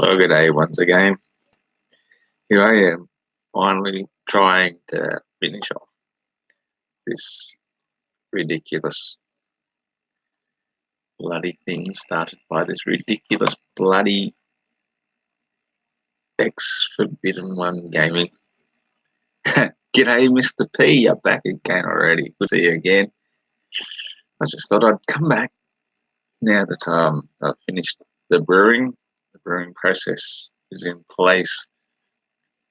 Hello, good day once again. Here I am, finally trying to finish off this ridiculous bloody thing started by this ridiculous bloody ex-Forbidden One gaming. G'day, Mr. P, you're back again already. Good to see you again. I just thought I'd come back now that I've finished the brewing. The brewing process is in place.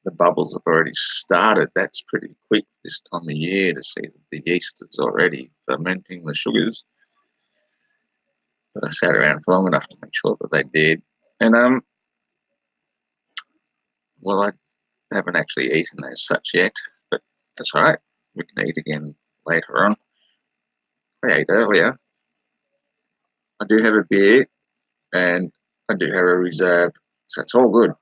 The bubbles have already started. That's pretty quick this time of year to see that the yeast is already fermenting the sugars. But I sat around for long enough to make sure that they did. And well, I haven't actually eaten as such yet, but that's all right. We can eat again later on. I ate earlier. I do have a beer and I do have a reserve, so it's all good.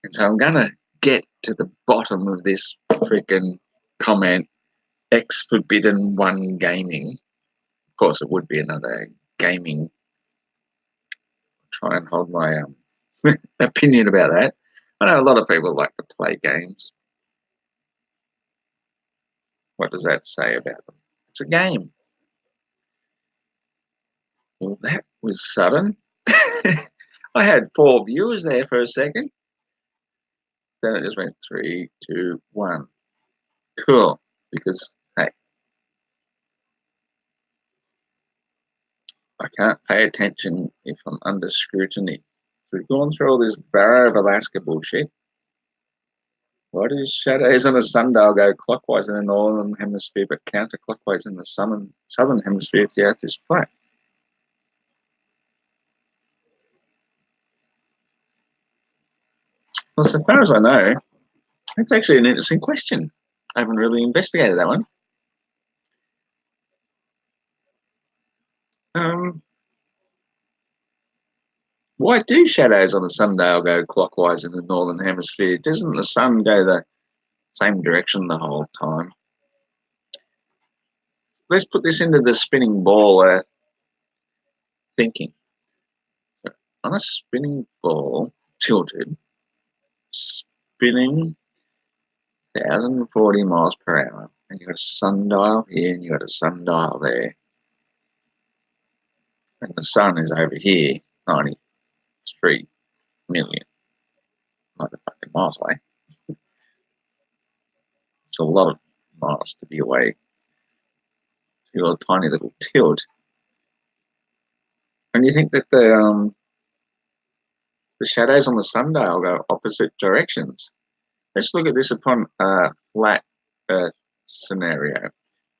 And so I'm gonna get to the bottom of this freaking comment. Ex-Forbidden One gaming. Of course, it would be another gaming. I'll try and hold my opinion about that. I know a lot of people like to play games. What does that say about them? It's a game. Well, that was sudden. I had 4 viewers there for a second. Then it just went 3, 2, 1. Cool. Because, hey, I can't pay attention if I'm under scrutiny. So we've gone through all this Barrow of Alaska bullshit. Why do shadows on a sundial go clockwise in the northern hemisphere but counterclockwise in the southern hemisphere if the Earth is flat? Well, so far as I know, it's actually an interesting question. I haven't really investigated that one. Why do shadows on a sundial go clockwise in the northern hemisphere? Doesn't the sun go the same direction the whole time? Let's put this into the spinning ball thinking. So on a spinning ball, tilted, spinning 1,040 miles per hour, and you've got a sundial here and you've got a sundial there, and the sun is over here, 93 million motherfucking miles away. It's a lot of miles to be away. So you've got a tiny little tilt. And you think that the shadows on the sundial go opposite directions. Let's look at this upon a flat Earth scenario,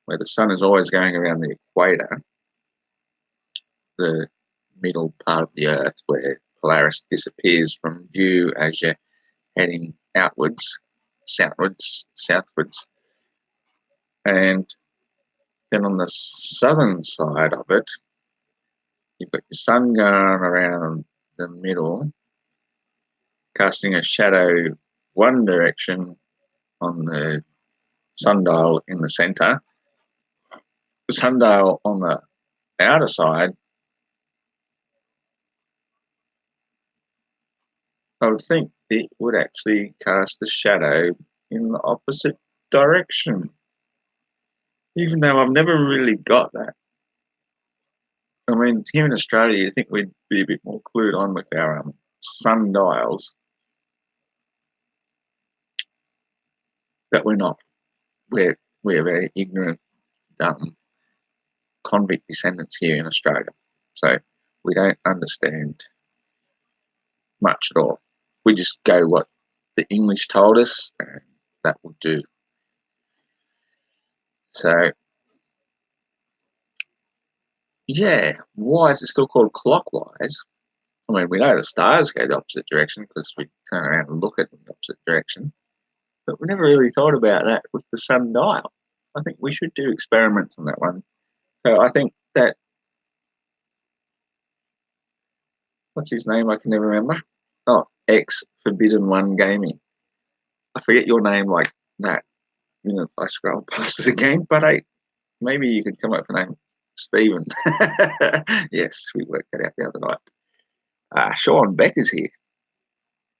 where the sun is always going around the equator, the middle part of the Earth, where Polaris disappears from view as you're heading outwards, southwards. And then on the southern side of it, you've got your sun going around the middle, casting a shadow one direction on the sundial in the center. The sundial on the outer side, I would think it would actually cast a shadow in the opposite direction. Even though I've never really got that. I mean, here in Australia, you think we'd be a bit more clued on with our sundials, but we're not. We're very ignorant, dumb convict descendants here in Australia. So we don't understand much at all. We just go what the English told us, and that will do. So, yeah, why is it still called clockwise? I mean, we know the stars go the opposite direction because we turn around and look at them the opposite direction. But we never really thought about that with the sundial. I think we should do experiments on that one. So I think that, what's his name? I can never remember. Oh, ex-Forbidden One Gaming. I forget your name like that. You know, I scroll past the game, but maybe you could come up with a name. Stephen. Yes, we worked that out the other night. Sean Beck is here.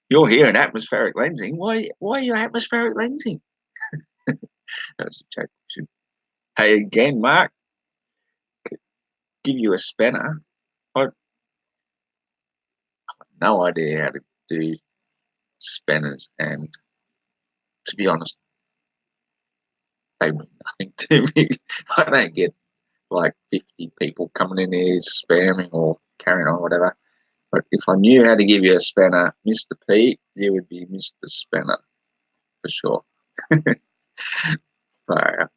You're here in atmospheric lensing. Why are you atmospheric lensing? That was a joke. Hey, again, Mark, give you a spanner. I've no idea how to do spanners, and to be honest, they mean nothing to me. I don't get like 50 people coming in here spamming or carrying on, whatever. But if I knew how to give you a spanner, Mr. P, you would be Mr. Spanner for sure. Fire.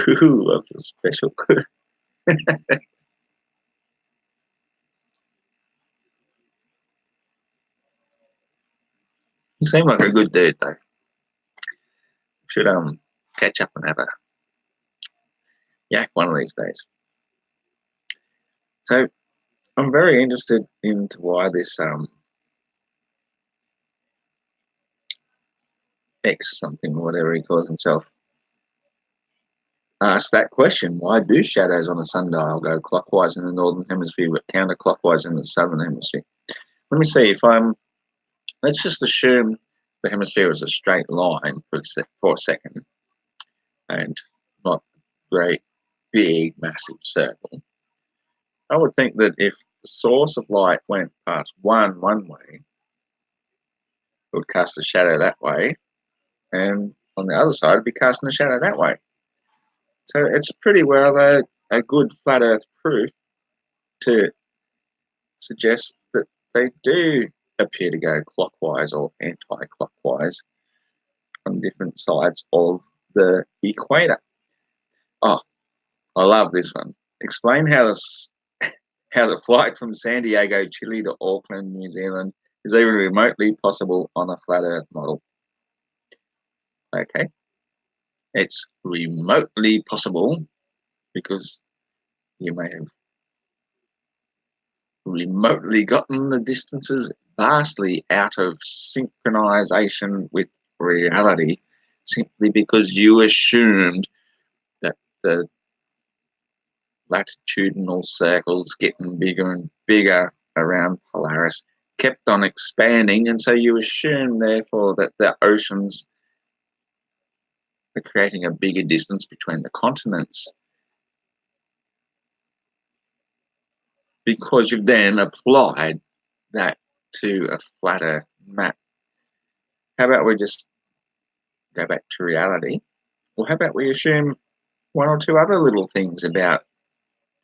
Ooh, I feel special. You seem like a good dude, though. Should catch up and have a yak one of these days. So I'm very interested into why this X something, whatever he calls himself, asked that question. Why do shadows on a sundial go clockwise in the northern hemisphere but counterclockwise in the southern hemisphere? Let me see if let's just assume the hemisphere is a straight line for a second and not a great, big, massive circle. I would think that if the source of light went past one way, it would cast a shadow that way, and on the other side, it'd be casting a shadow that way. So it's pretty well a good flat Earth proof to suggest that they do appear to go clockwise or anti-clockwise on different sides of the equator. Oh, I love this one. Explain how the flight from San Diego, Chile to Auckland, New Zealand is even remotely possible on a flat Earth model. Okay. It's remotely possible because you may have remotely gotten the distances vastly out of synchronization with reality simply because you assumed that the latitudinal circles getting bigger and bigger around Polaris kept on expanding, and so you assume therefore that the oceans are creating a bigger distance between the continents because you've then applied that to a flat Earth map. How about we just go back to reality? Or how about we assume one or two other little things about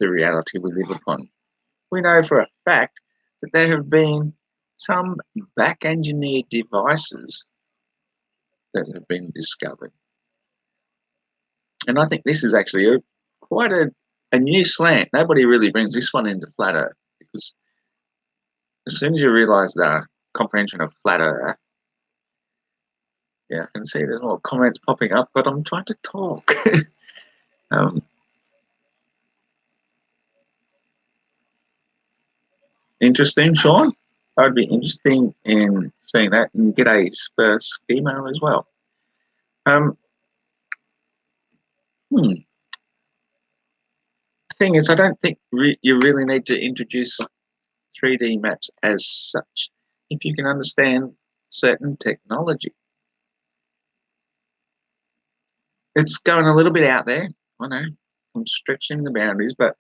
the reality we live upon? We know for a fact that there have been some back engineered devices that have been discovered. And I think this is actually quite a new slant. Nobody really brings this one into flat Earth because as soon as you realize the comprehension of flat Earth, yeah, I can see there's more comments popping up, but I'm trying to talk. Interesting, Sean. I'd be interested in seeing that and get a Spurs schema as well. Um, The thing is, I don't think you really need to introduce 3D maps as such if you can understand certain technology. It's going a little bit out there, I know, I'm stretching the boundaries, but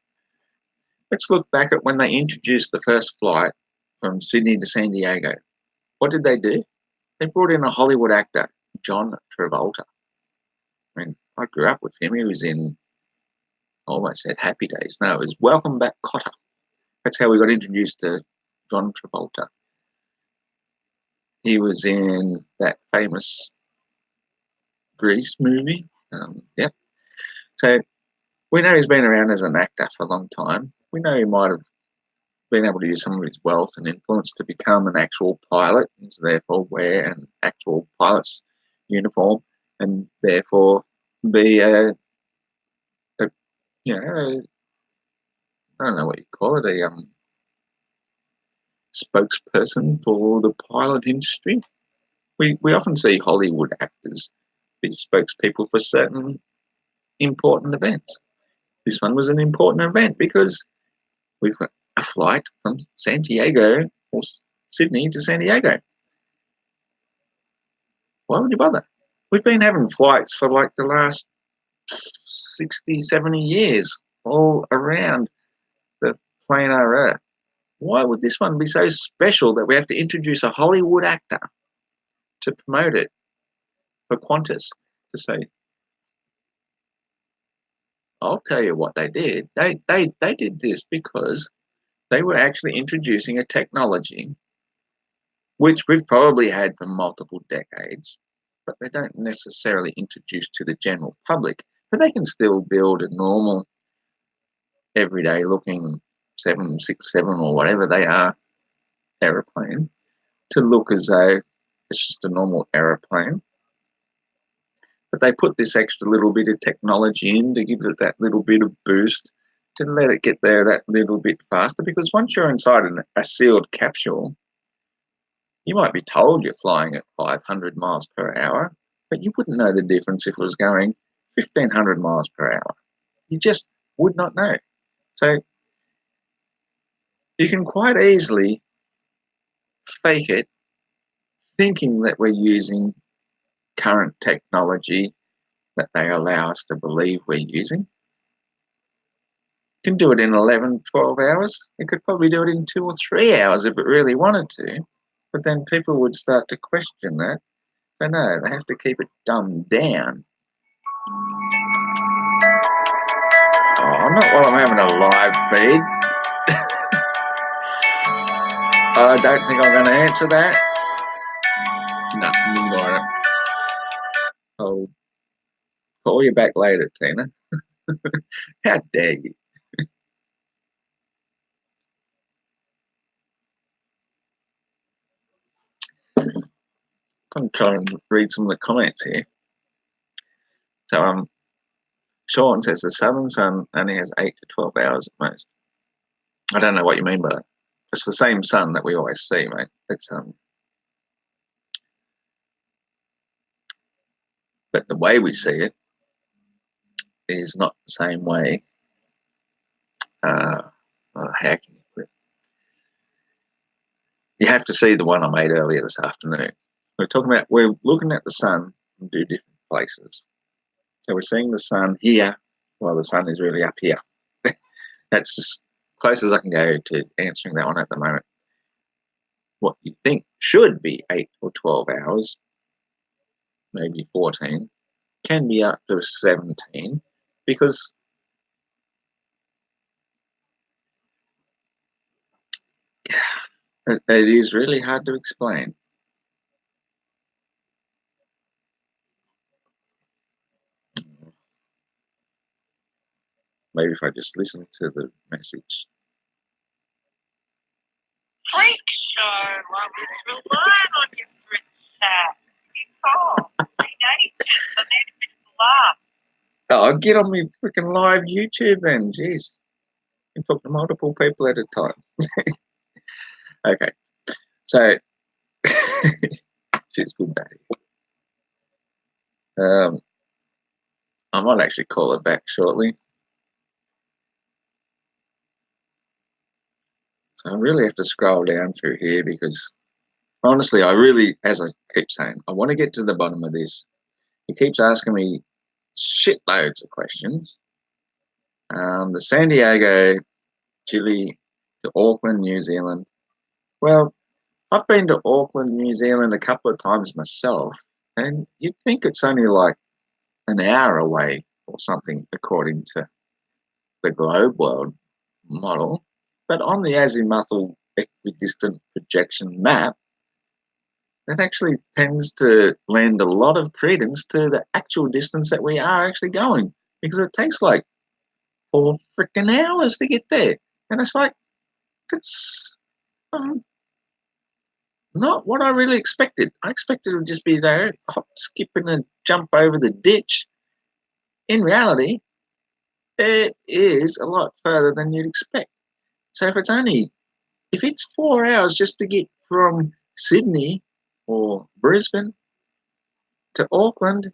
let's look back at when they introduced the first flight from Sydney to San Diego. What did they do? They brought in a Hollywood actor, John Travolta. I mean, I grew up with him. He was in, I almost said Happy Days. No, it was Welcome Back, Kotter. That's how we got introduced to John Travolta. He was in that famous Grease movie. Yep. So we know he's been around as an actor for a long time. We know he might have been able to use some of his wealth and influence to become an actual pilot and so therefore wear an actual pilot's uniform and therefore be a you know, I don't know what you call it, a spokesperson for the pilot industry. We often see Hollywood actors be spokespeople for certain important events. This one was an important event because we've got a flight from San Diego or Sydney to San Diego. Why would you bother? We've been having flights for like the last 60, 70 years all around the planar Earth. Why would this one be so special that we have to introduce a Hollywood actor to promote it for Qantas to say, I'll tell you what they did. They did this because they were actually introducing a technology which we've probably had for multiple decades, but they don't necessarily introduce to the general public. But they can still build a normal, everyday looking 767 or whatever they are aeroplane to look as though it's just a normal aeroplane. But they put this extra little bit of technology in to give it that little bit of boost to let it get there that little bit faster. Because once you're inside a sealed capsule, you might be told you're flying at 500 miles per hour, but you wouldn't know the difference if it was going 1,500 miles per hour. You just would not know. So you can quite easily fake it, thinking that we're using current technology that they allow us to believe we're using. You can do it in 11, 12 hours. You could probably do it in 2 or 3 hours if it really wanted to, but then people would start to question that. So no, they have to keep it dumbed down. Oh, not while I'm having a live feed. I don't think I'm going to answer that. No, ignore it. I'll call you back later, Tina. How dare you? I'm trying to read some of the comments here. So Sean says the southern sun only has 8 to 12 hours at most. I don't know what you mean by that. It's the same sun that we always see, mate. It's but the way we see it is not the same way. How can you put it? You have to see the one I made earlier this afternoon. We're looking at the sun from 2 different places. So we're seeing the sun here, while the sun is really up here. That's as close as I can go to answering that one at the moment. What you think should be 8 or 12 hours, maybe 14, can be up to 17, because it is really hard to explain. Maybe if I just listen to the message. Freak show. I was relying on you for a chat. You call. Teenagers. I need a bit of laugh. Oh, get on me freaking live YouTube then. Jeez. You can talk to multiple people at a time. Okay. So, she's good, daddy. I might actually call it back shortly. So I really have to scroll down through here because honestly, as I keep saying, I want to get to the bottom of this. He keeps asking me shitloads of questions. The San Diego, Chile, to Auckland, New Zealand. Well, I've been to Auckland, New Zealand a couple of times myself, and you'd think it's only like an hour away or something according to the globe world model. But on the azimuthal equidistant projection map, that actually tends to lend a lot of credence to the actual distance that we are actually going, because it takes like 4 freaking hours to get there. And it's like, that's not what I really expected. I expected it would just be there, hop, skip, and jump over the ditch. In reality, it is a lot further than you'd expect. So if it's 4 hours just to get from Sydney or Brisbane to Auckland,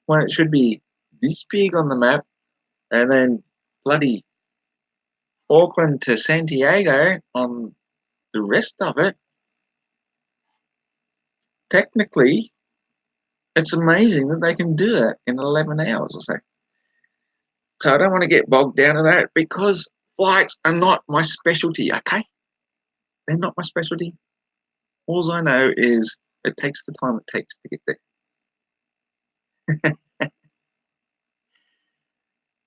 when it should be this big on the map, and then bloody Auckland to Santiago on the rest of it, technically, it's amazing that they can do it in 11 hours or so. So I don't want to get bogged down in that because flights are not my specialty, okay? They're not my specialty. All I know is it takes the time it takes to get there.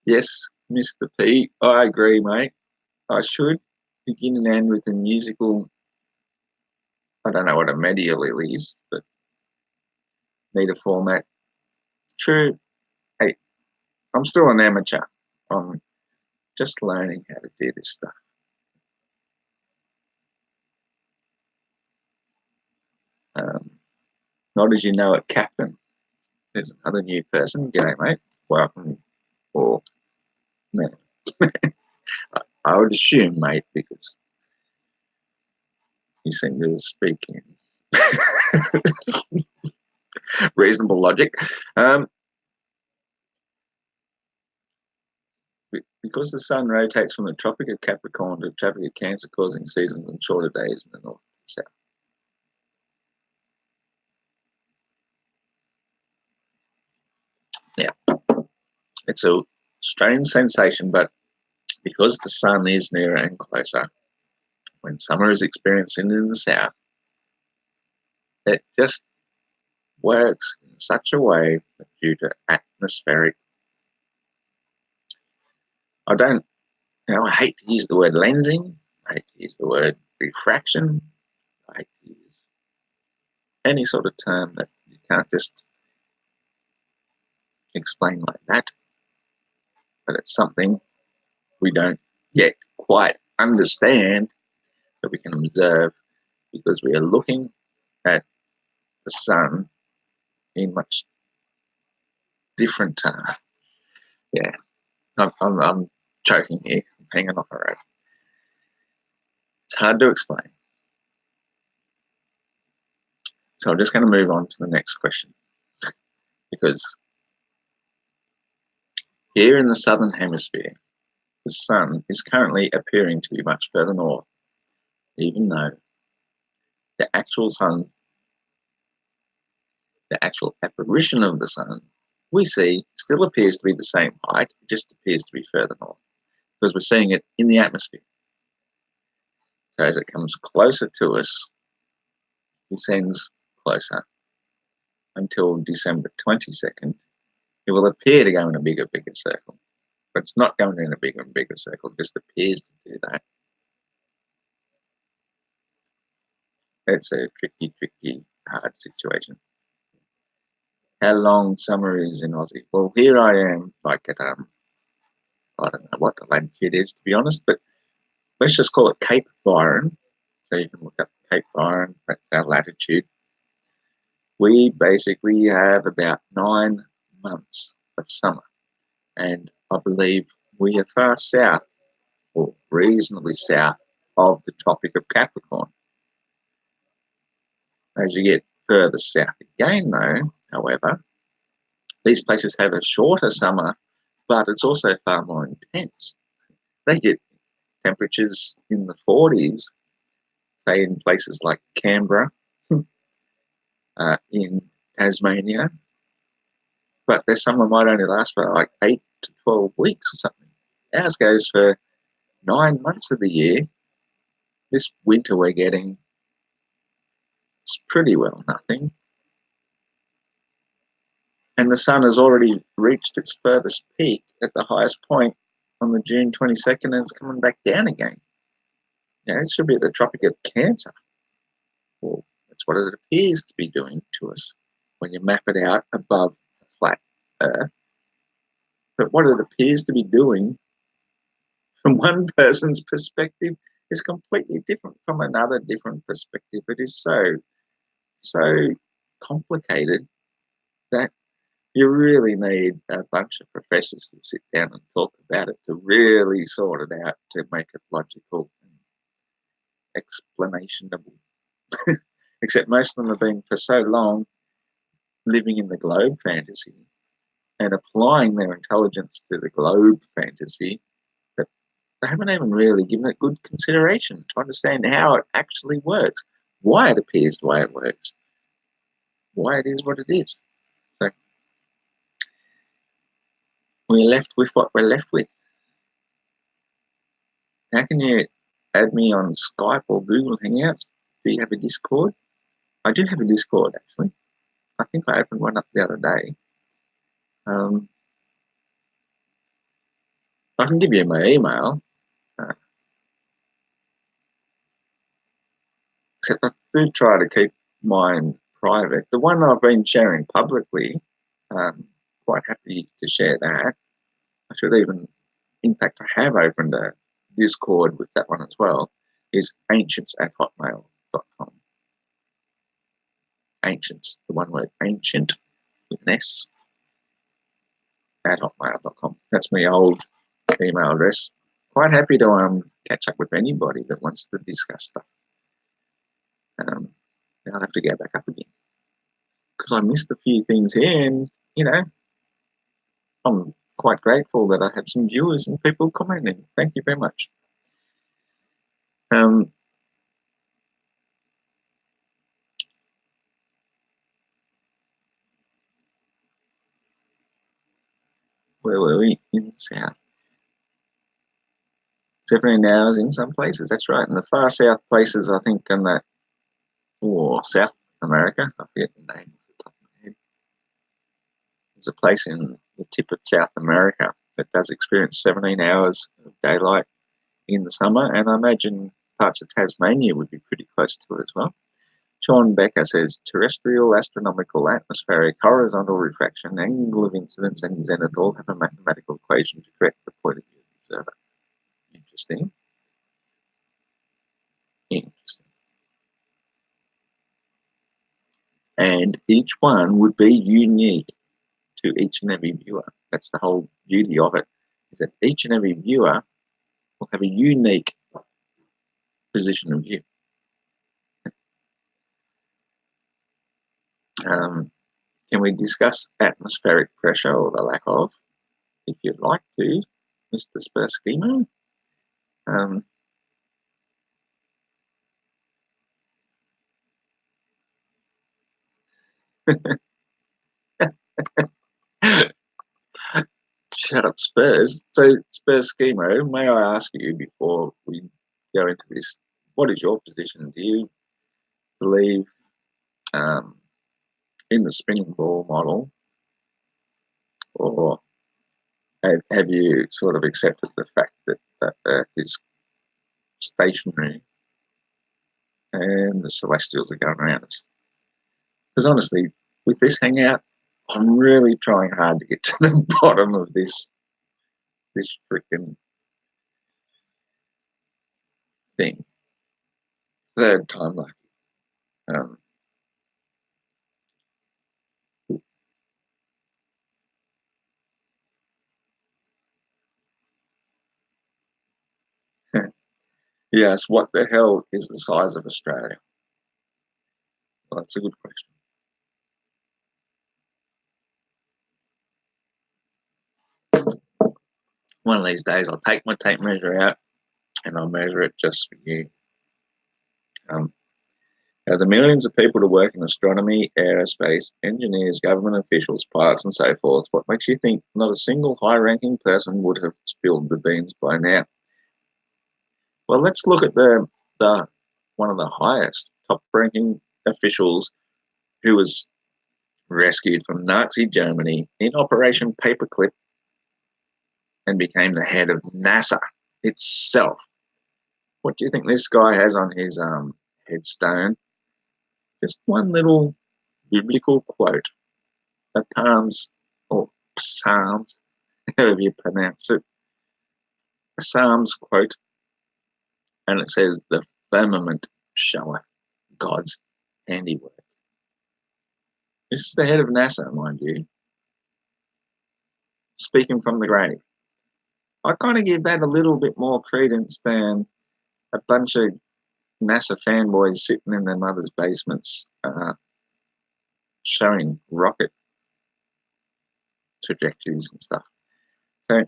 Yes, Mr. P, I agree, mate. I should begin and end with a musical. I don't know what a medieval is, but need a format. True. Hey, I'm still an amateur. I'm just learning how to do this stuff. Not as you know it, Captain. There's another new person. G'day, mate. Welcome. Or, no. I would assume, mate, because you seem to speak in reasonable logic. Because the sun rotates from the Tropic of Capricorn to the Tropic of Cancer, causing seasons and shorter days in the north and south. Yeah, it's a strange sensation, but because the sun is nearer and closer, when summer is experienced in the south, it just works in such a way that due to atmospheric, I hate to use the word lensing, I hate to use the word refraction, I hate to use any sort of term that you can't just explain like that, but it's something we don't yet quite understand that we can observe because we are looking at the sun in much different yeah, I'm choking here, I'm hanging off a rope. It's hard to explain. So I'm just going to move on to the next question because here in the southern hemisphere, the sun is currently appearing to be much further north, even though the actual sun, the actual apparition of the sun we see still appears to be the same height, it just appears to be further north because we're seeing it in the atmosphere. So as it comes closer to us, it descends closer until December 22nd. It will appear to go in a bigger circle, but it's not going in a bigger and bigger circle, it just appears to do that. It's a tricky, hard situation. How long summer is in Aussie? Well, here I am, like at, I don't know what the latitude is, to be honest, but let's just call it Cape Byron. So you can look up Cape Byron, that's our latitude. We basically have about 9 months of summer. And I believe we are far south, or reasonably south, of the Tropic of Capricorn. As you get further south again, though, however, these places have a shorter summer, but it's also far more intense. They get temperatures in the 40s, say in places like Canberra, in Tasmania, but their summer might only last for like 8 to 12 weeks or something. Ours goes for 9 months of the year. This winter we're getting, it's pretty well nothing. And the sun has already reached its furthest peak at the highest point on the June 22nd and it's coming back down again. It should be at the Tropic of Cancer. Well, that's what it appears to be doing to us when you map it out above the flat Earth. But what it appears to be doing from one person's perspective is completely different from another different perspective. It is so complicated that you really need a bunch of professors to sit down and talk about it to really sort it out, to make it logical and explanationable. Except most of them have been for so long living in the globe fantasy and applying their intelligence to the globe fantasy that they haven't even really given it good consideration to understand how it actually works, why it appears the way it works. why it is what it is. So we're left with what we're left with. How can you add me on Skype or Google Hangouts? Do you have a Discord? I do have a Discord, actually. I think I opened one up the other day. I can give you my email, except I do try to keep mine private. The one I've been sharing publicly, quite happy to share that. I should even, in fact, I have opened a Discord with that one as well, is ancients@hotmail.com. Ancients, the one word ancient with an S, at hotmail.com. That's my old email address. Quite happy to catch up with anybody that wants to discuss stuff. I'll have to go back up again because I missed a few things here, and I'm quite grateful that I have some viewers and people commenting. Thank you very much. Where were we? In the south. 17 hours in some places, that's right. In the far south places, I think in that, South America, I forget the name off the top of my head. There's a place in the tip of South America that does experience 17 hours of daylight in the summer, and I imagine parts of Tasmania would be pretty close to it as well. Sean Becker says, terrestrial, astronomical, atmospheric, horizontal refraction, angle of incidence, and zenith all have a mathematical equation to correct the point of view of the observer. Interesting. Interesting. And each one would be unique to each and every viewer. That's the whole beauty of it, is that each and every viewer will have a unique position of view. Can we discuss atmospheric pressure or the lack of, if you'd like to, Mr. Sperschemo? Shut up, Spurs. So, Sperschemo, may I ask you before we go into this, what is your position? Do you believe in the spinning ball model, or have you sort of accepted the fact that Earth is stationary and the celestials are going around us? Because honestly, with this hangout, I'm really trying hard to get to the bottom of this freaking thing. Third time lucky. Yes, what the hell is the size of Australia? Well, that's a good question. One of these days, I'll take my tape measure out and I'll measure it just for you. The millions of people to work in astronomy, aerospace, engineers, government officials, pilots, and so forth, what makes you think not a single high-ranking person would have spilled the beans by now? Well, let's look at the one of the highest top-ranking officials who was rescued from Nazi Germany in Operation Paperclip and became the head of NASA itself. What do you think this guy has on his headstone? Just one little biblical quote, a Psalms, or Psalms, however you pronounce it, a Psalms quote, and it says, "The firmament showeth God's handiwork." This is the head of NASA, mind you, speaking from the grave. I kind of give that a little bit more credence than a bunch of NASA fanboys sitting in their mother's basements showing rocket trajectories and stuff. So,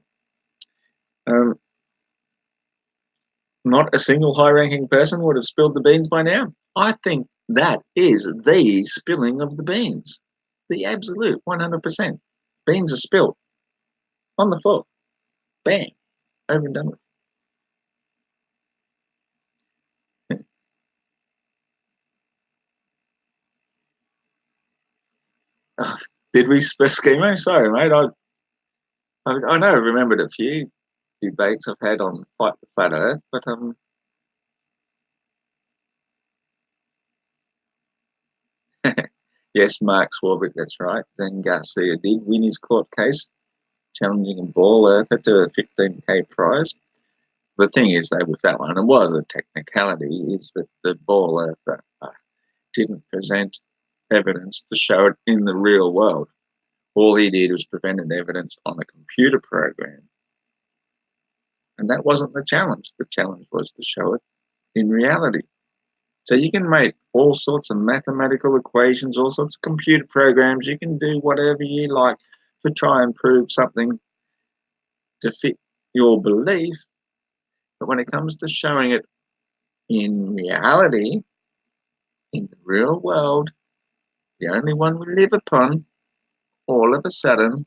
not a single high-ranking person would have spilled the beans by now. I think that is the spilling of the beans. The absolute 100%. Beans are spilled on the floor. Bang. Over and done with. Oh, did we schemo? Sorry, mate. I know I remembered a few debates I've had on Fight the Flat Earth, but yes, Mark Swarbrick, that's right. Zen Garcia did win his court case, challenging a ball earther to a 15K prize. The thing is, though, with that one, it was a technicality, is that the ball earther didn't present evidence to show it in the real world. All he did was presented evidence on a computer program. And that wasn't the challenge. The challenge was to show it in reality. So you can make all sorts of mathematical equations, all sorts of computer programs. You can do whatever you like to try and prove something to fit your belief. But when it comes to showing it in reality, in the real world, the only one we live upon, all of a sudden,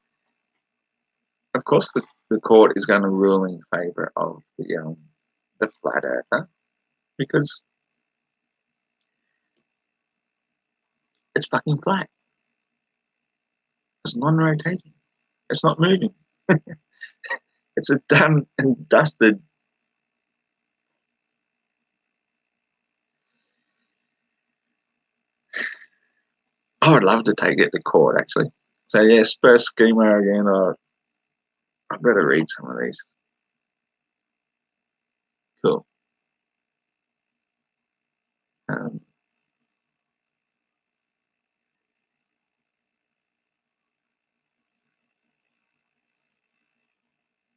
of course, the court is going to rule in favour of the flat earther, because it's fucking flat. It's non-rotating. It's not moving. It's a done and dusted. I would love to take it to court, actually. So yeah, Spurs schema again. I better read some of these. Cool. Um,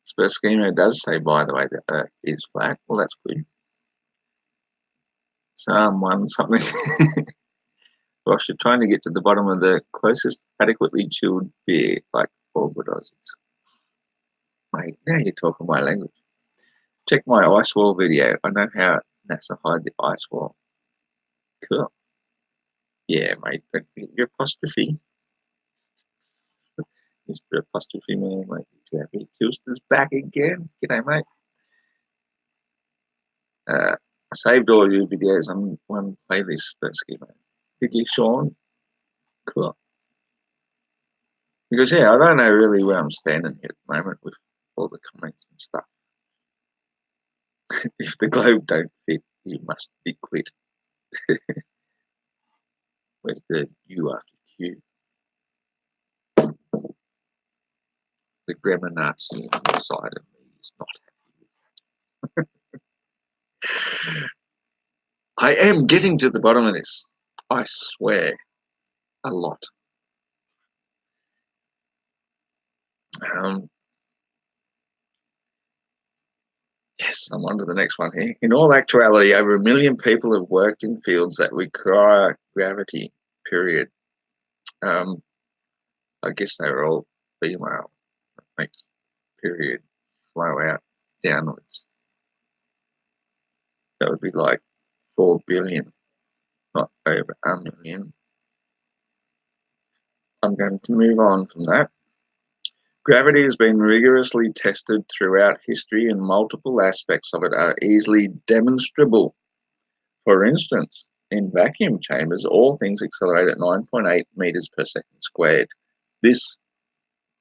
Spurs schema does say, by the way, the Earth is flat. Well, that's good. Someone something. Gosh, you're trying to get to the bottom of the closest adequately chilled beer, like all good Aussies. Mate, now you're talking my language. Check my ice wall video. I know how NASA hide the ice wall. Cool. Yeah, mate, don't forget your apostrophe. Mr. Apostrophe Man, mate. Jackie Kilster's back again. G'day, mate. I saved all your videos on one playlist, Spersky, mate. Did you, Sean? Cool. Because, yeah, I don't know really where I'm standing here at the moment with all the comments and stuff. If the globe don't fit, you must be quit. Where's the U after Q? The grammar Nazi side of me is not happy with that. I am getting to the bottom of this. I swear. A lot. Yes, I'm on to the next one here. In all actuality, over 1 million people have worked in fields that require gravity, period. I guess they were all female. That makes period flow out downwards. That would be like 4 billion, not over 1 million. I'm going to move on from that. Gravity has been rigorously tested throughout history, and multiple aspects of it are easily demonstrable. For instance, in vacuum chambers, all things accelerate at 9.8 meters per second squared. This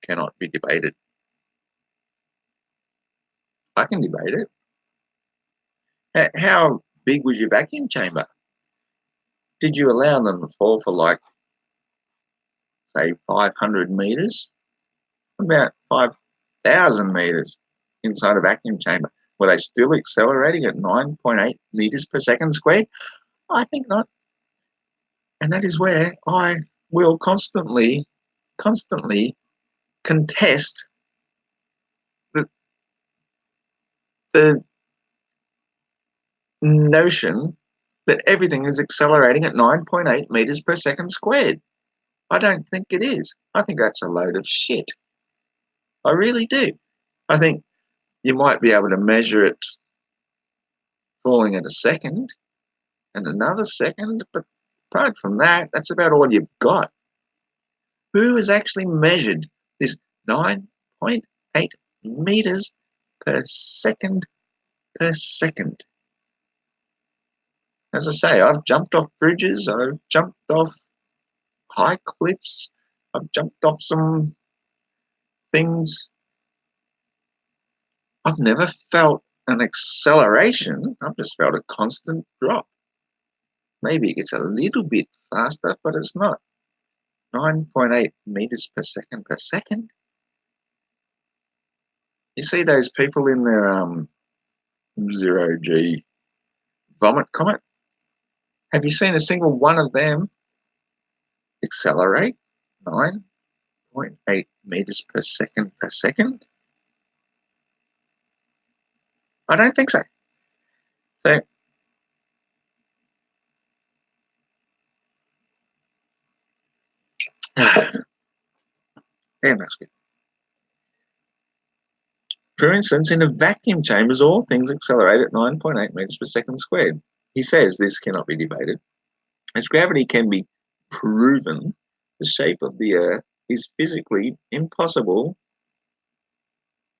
cannot be debated. I can debate it. How big was your vacuum chamber? Did you allow them to fall for, like, say, 500 meters? About 5,000 meters inside a vacuum chamber. Were they still accelerating at 9.8 meters per second squared? I think not. And that is where I will constantly contest the notion that everything is accelerating at 9.8 meters per second squared. I don't think it is. I think that's a load of shit. I really do. I think you might be able to measure it falling at a second, and another second. But apart from that, that's about all you've got. Who has actually measured this 9.8 meters per second per second? As I say, I've jumped off bridges, I've jumped off high cliffs, I've jumped off some things. I've never felt an acceleration, I've just felt a constant drop. Maybe it's a little bit faster, but it's not. 9.8 meters per second per second. You see those people in their zero G vomit comet? Have you seen a single one of them accelerate 9.8 meters per second per second? I don't think so. So, damn, that's good. For instance, in a vacuum chambers, all things accelerate at 9.8 meters per second squared. He says this cannot be debated. As gravity can be proven, the shape of the Earth is physically impossible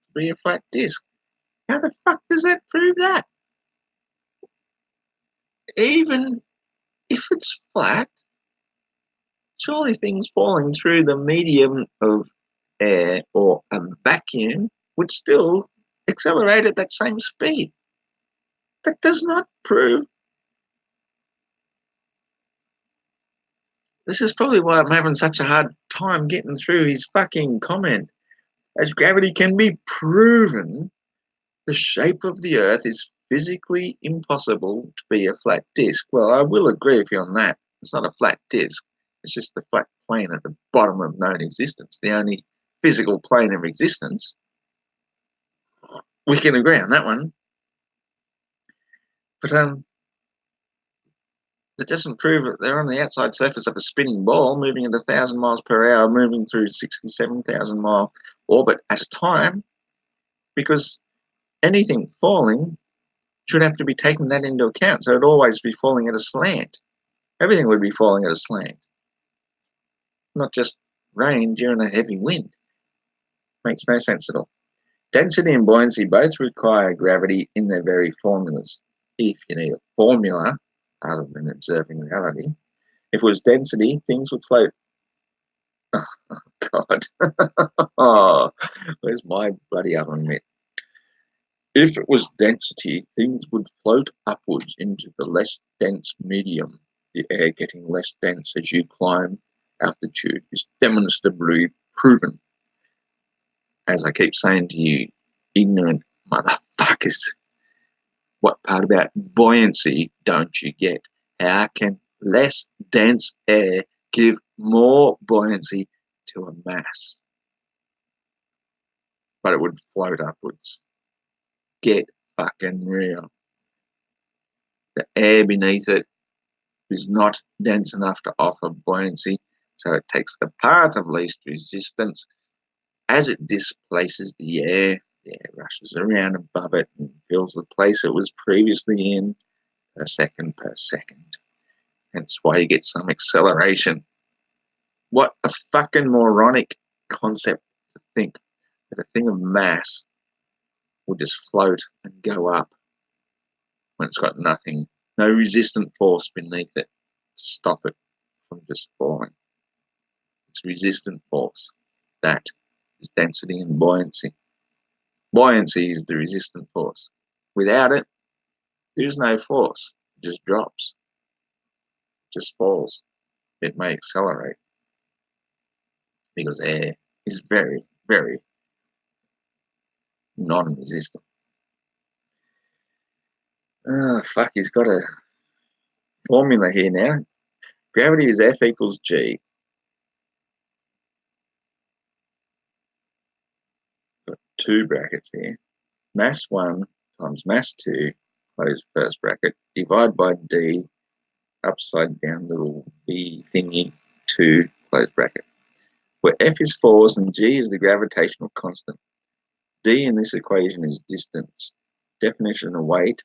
to be a flat disk. How the fuck does that prove that? Even if it's flat, surely things falling through the medium of air or a vacuum would still accelerate at that same speed. That does not prove. This is probably why I'm having such a hard time getting through his fucking comment. As gravity can be proven, the shape of the Earth is physically impossible to be a flat disk. Well, I will agree with you on that. It's not a flat disk. It's just the flat plane at the bottom of known existence, the only physical plane of existence. We can agree on that one. But it doesn't prove that they're on the outside surface of a spinning ball moving at 1,000 miles per hour, moving through 67,000 mile orbit at a time, because anything falling should have to be taken that into account. So it'd always be falling at a slant. Everything would be falling at a slant, not just rain during a heavy wind. Makes no sense at all. Density and buoyancy both require gravity in their very formulas. If you need a formula other than observing reality, if it was density, things would float. Oh, God. Oh, where's my bloody oven mitt? If it was density, things would float upwards into the less dense medium. The air getting less dense as you climb altitude is demonstrably proven. As I keep saying to you, ignorant motherfuckers, what part about buoyancy don't you get? How can less dense air give more buoyancy to a mass? But it would float upwards. Get fucking real. The air beneath it is not dense enough to offer buoyancy, so it takes the path of least resistance. As it displaces the air rushes around above it and fills the place it was previously in per second per second. Hence why you get some acceleration. What a fucking moronic concept to think that a thing of mass will just float and go up when it's got nothing, no resistant force beneath it to stop it from just falling. It's resistant force. That is density and buoyancy. Buoyancy is the resistant force. Without it, there's no force. It just drops. It just falls. It may accelerate because air is very, very non-resistant. Oh, fuck, he's got a formula here now. Gravity is F equals G. Got two brackets here. Mass 1 times mass 2, close first bracket, divide by D, upside down little V thingy, 2, close bracket. Where F is force and G is the gravitational constant. D in this equation is distance. Definition of weight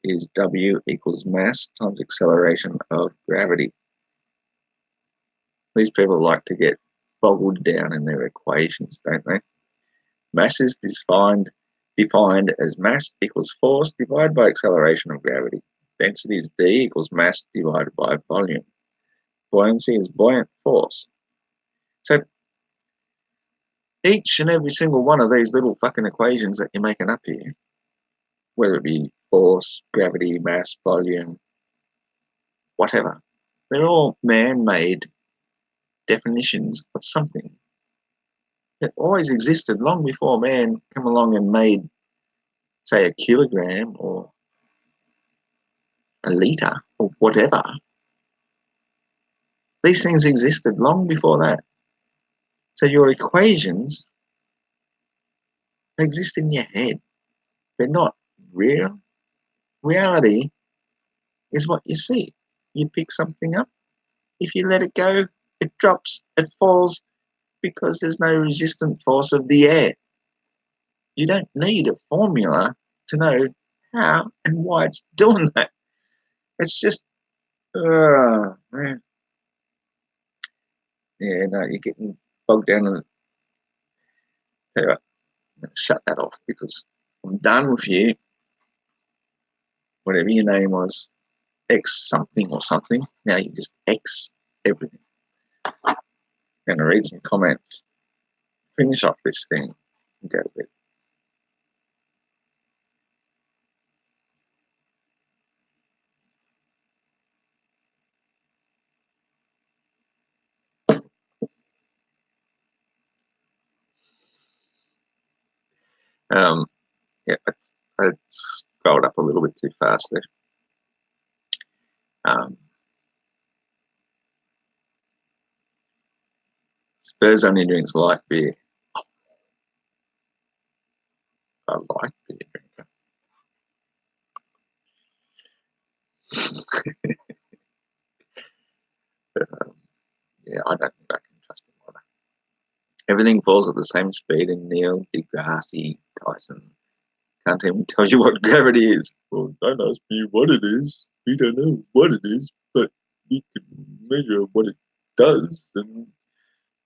is W equals mass times acceleration of gravity. These people like to get boggled down in their equations, don't they? Mass is defined as mass equals force divided by acceleration of gravity. Density is D equals mass divided by volume. Buoyancy is buoyant force. So each and every single one of these little fucking equations that you're making up here, whether it be force, gravity, mass, volume, whatever, they're all man-made definitions of something that always existed long before man came along and made, say, a kilogram or a litre or whatever. These things existed long before that. So your equations exist in your head. They're not real. Reality is what you see. You pick something up. If you let it go, it drops, it falls because there's no resistant force of the air. You don't need a formula to know how and why it's doing that. It's just, man. Yeah, no, you're getting bogged down in it. Tell you what, I'm going to shut that off because I'm done with you. Whatever your name was, X something or something. Now you just X everything. I'm going to read some comments. Finish off this thing and go to bed. Yeah, I scrolled up a little bit too fast there. Spurs only drinks light beer. I like beer drinker. Yeah, I don't think I can trust him either. Everything falls at the same speed in Neil deGrasse Tyson. Can't even tell you what gravity is. Well, don't ask me what it is. We don't know what it is, but we can measure what it does, and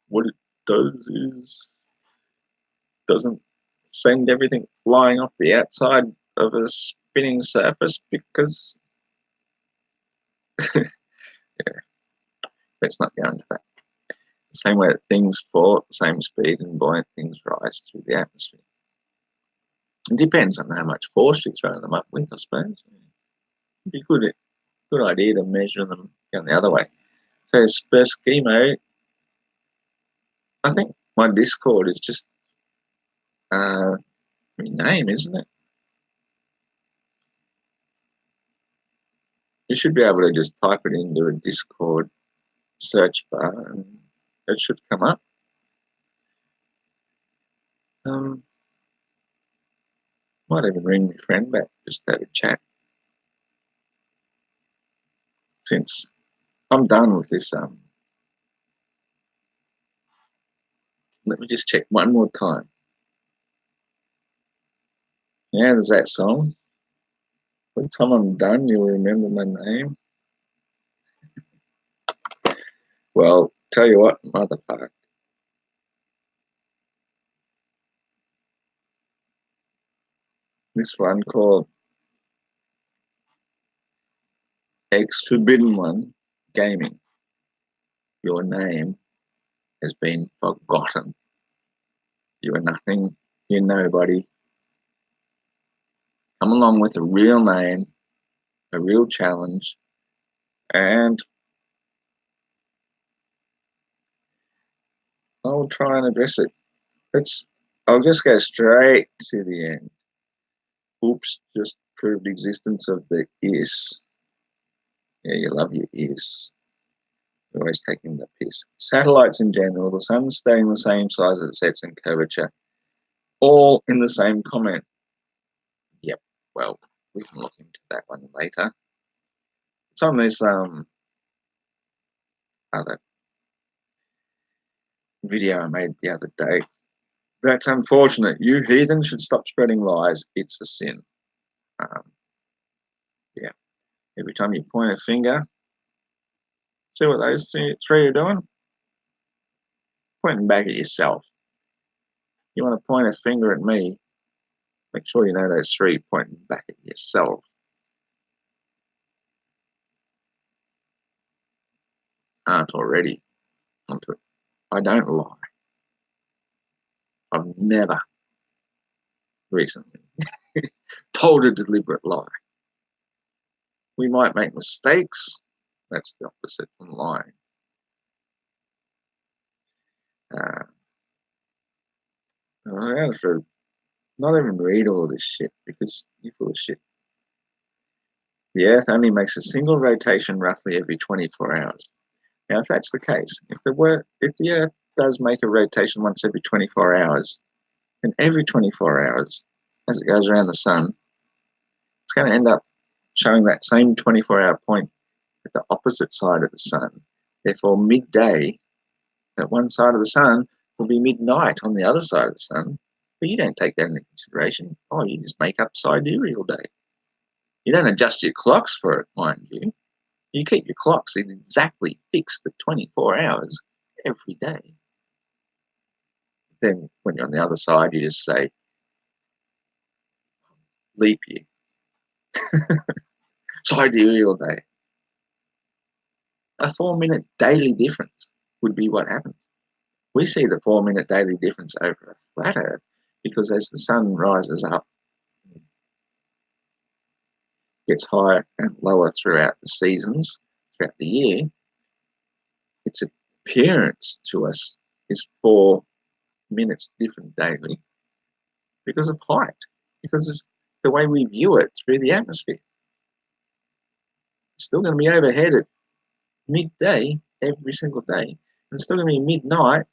what it does is doesn't send everything flying off the outside of a spinning surface because yeah, let's not go into that. The same way that things fall at the same speed and buoyant things rise through the atmosphere. It depends on how much force you throw them up with, I suppose. It'd be good idea to measure them going the other way. So Sperskimo, I think my Discord is just my name, isn't it? You should be able to just type it into a Discord search bar and it should come up. Might even ring my friend back just to have a chat. Since I'm done with this, let me just check one more time. Yeah, there's that song. By the time I'm done, you'll remember my name. Well, tell you what, motherfucker. This one called X Forbidden One Gaming. Your name has been forgotten. You are nothing. You're nobody. Come along with a real name, a real challenge, and I'll try and address it. I'll just go straight to the end. Oops, just proved existence of the is. Yeah, you love your is. You're always taking the piss. Satellites in general, the sun staying the same size as it sets in curvature, all in the same comment. Yep, well, we can look into that one later. It's on this other video I made the other day. That's unfortunate. You heathen should stop spreading lies. It's a sin. Every time you point a finger, see what those three are doing? Pointing back at yourself. You want to point a finger at me, make sure you know those three pointing back at yourself. Aren't already onto it. I don't lie. I've never recently told a deliberate lie. We might make mistakes. That's the opposite from lying. I have to not even read all of this shit because you're full of shit. The Earth only makes a single rotation roughly every 24 hours. Now, if that's the case, if the Earth does make a rotation once every 24 hours, then every 24 hours, as it goes around the sun, it's going to end up showing that same 24-hour point at the opposite side of the sun. Therefore, midday at one side of the sun will be midnight on the other side of the sun. But you don't take that into consideration. Oh, you just make up sidereal day. You don't adjust your clocks for it, mind you. You keep your clocks exactly fixed at 24 hours every day. Then when you're on the other side, you just say, leap year. Sidereal day. A 4-minute daily difference would be what happens. We see the 4-minute daily difference over a flat Earth because as the sun rises up, gets higher and lower throughout the seasons, throughout the year, its appearance to us is 4 minutes different daily because of height, because of the way we view it through the atmosphere. It's still going to be overhead at midday every single day, and it's still going to be midnight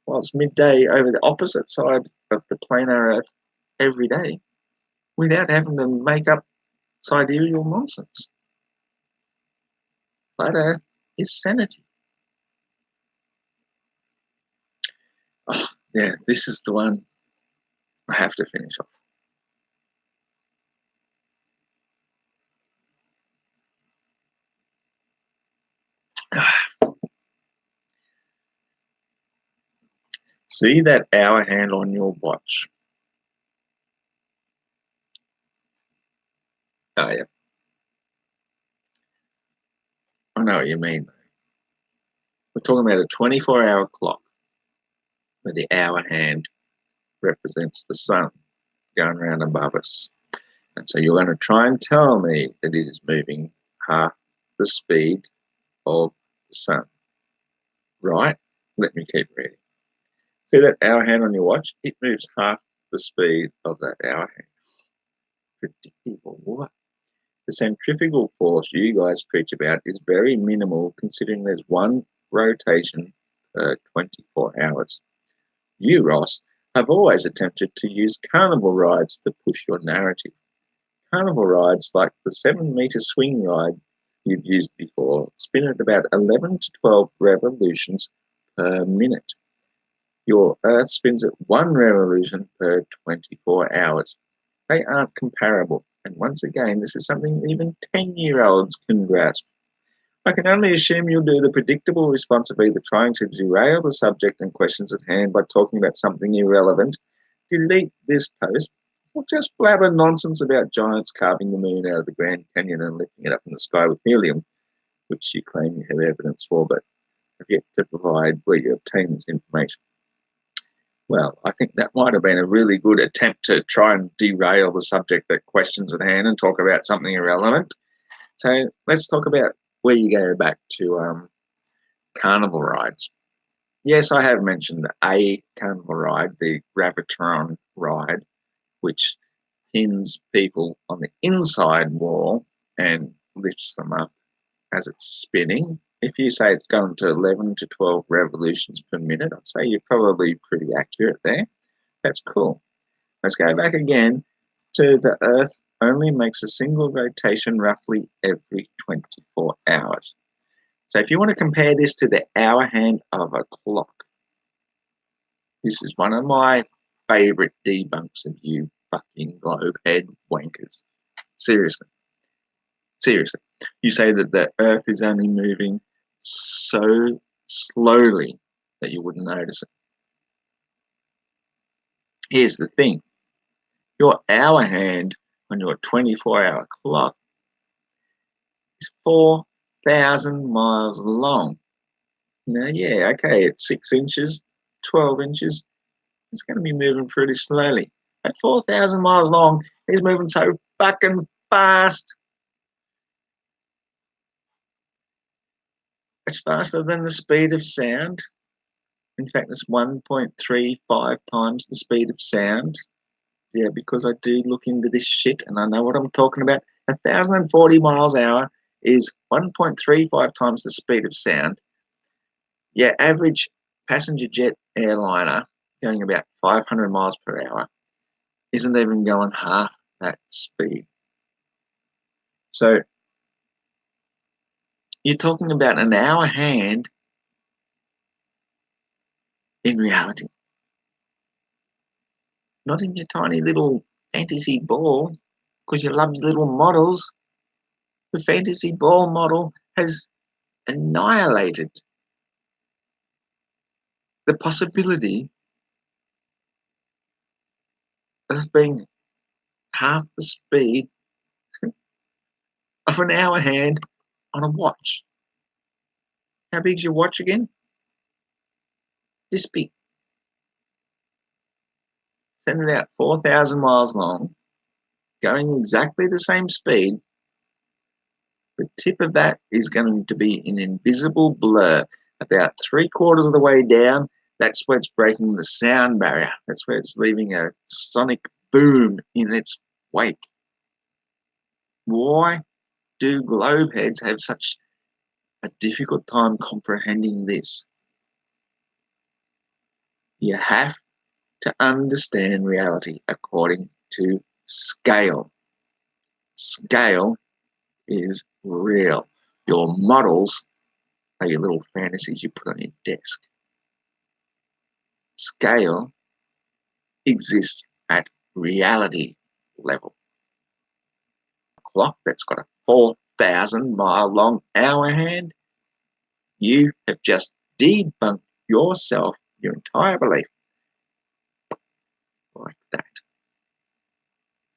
while it's midday over the opposite side of the planar Earth every day without having to make up sidereal nonsense. Flat Earth is sanity. Oh, yeah, this is the one I have to finish off. See that hour hand on your watch? Oh, yeah. I know what you mean. We're talking about a 24-hour clock where the hour hand represents the sun going around above us. And so you're going to try and tell me that it is moving half the speed of the sun. Right? Let me keep reading. See that hour hand on your watch? It moves half the speed of that hour hand. Predictive or what? The centrifugal force you guys preach about is very minimal considering there's one rotation per 24 hours. You, Ross, have always attempted to use carnival rides to push your narrative. Carnival rides like the 7-meter swing ride you've used before spin at about 11 to 12 revolutions per minute. Your Earth spins at 1 revolution per 24 hours. They aren't comparable, and once again, this is something even 10-year-olds can grasp. I can only assume you'll do the predictable response of either trying to derail the subject and questions at hand by talking about something irrelevant, delete this post, or just blabber nonsense about giants carving the moon out of the Grand Canyon and lifting it up in the sky with helium, which you claim you have evidence for, but have yet to provide where you obtain this information. Well, I think that might have been a really good attempt to try and derail the subject that questions at hand and talk about something irrelevant. So let's talk about where you go back to carnival rides. Yes, I have mentioned a carnival ride, the Gravitron ride, which pins people on the inside wall and lifts them up as it's spinning. If you say it's going to 11 to 12 revolutions per minute, I'd say you're probably pretty accurate there. That's cool. Let's go back again to the Earth only makes a single rotation roughly every 24 hours. So if you want to compare this to the hour hand of a clock, this is one of my favorite debunks of you fucking globe head wankers. Seriously. Seriously. You say that the Earth is only moving so slowly that you wouldn't notice it. Here's the thing. Your hour hand on your 24-hour clock is 4,000 miles long. Now, yeah, okay, at 6 inches, 12 inches, it's going to be moving pretty slowly. At 4,000 miles long, it's moving so fucking fast. It's faster than the speed of sound. In fact, it's 1.35 times the speed of sound. Yeah, because I do look into this shit and I know what I'm talking about. 1,040 miles an hour is 1.35 times the speed of sound. Yeah, average passenger jet airliner going about 500 miles per hour isn't even going half that speed. So you're talking about an hour hand in reality, not in your tiny little fantasy ball, because you love your little models. The fantasy ball model has annihilated the possibility of being half the speed of an hour hand on a watch. How big's your watch again? This big. Sending out 4,000 miles long, going exactly the same speed. The tip of that is going to be an invisible blur. About 3/4 of the way down, that's where it's breaking the sound barrier. That's where it's leaving a sonic boom in its wake. Why do globe heads have such a difficult time comprehending this? You have to understand reality according to scale. Scale is real. Your models are your little fantasies you put on your desk. Scale exists at reality level. A clock that's got a 4,000 mile long hour hand, you have just debunked yourself, your entire belief, like that.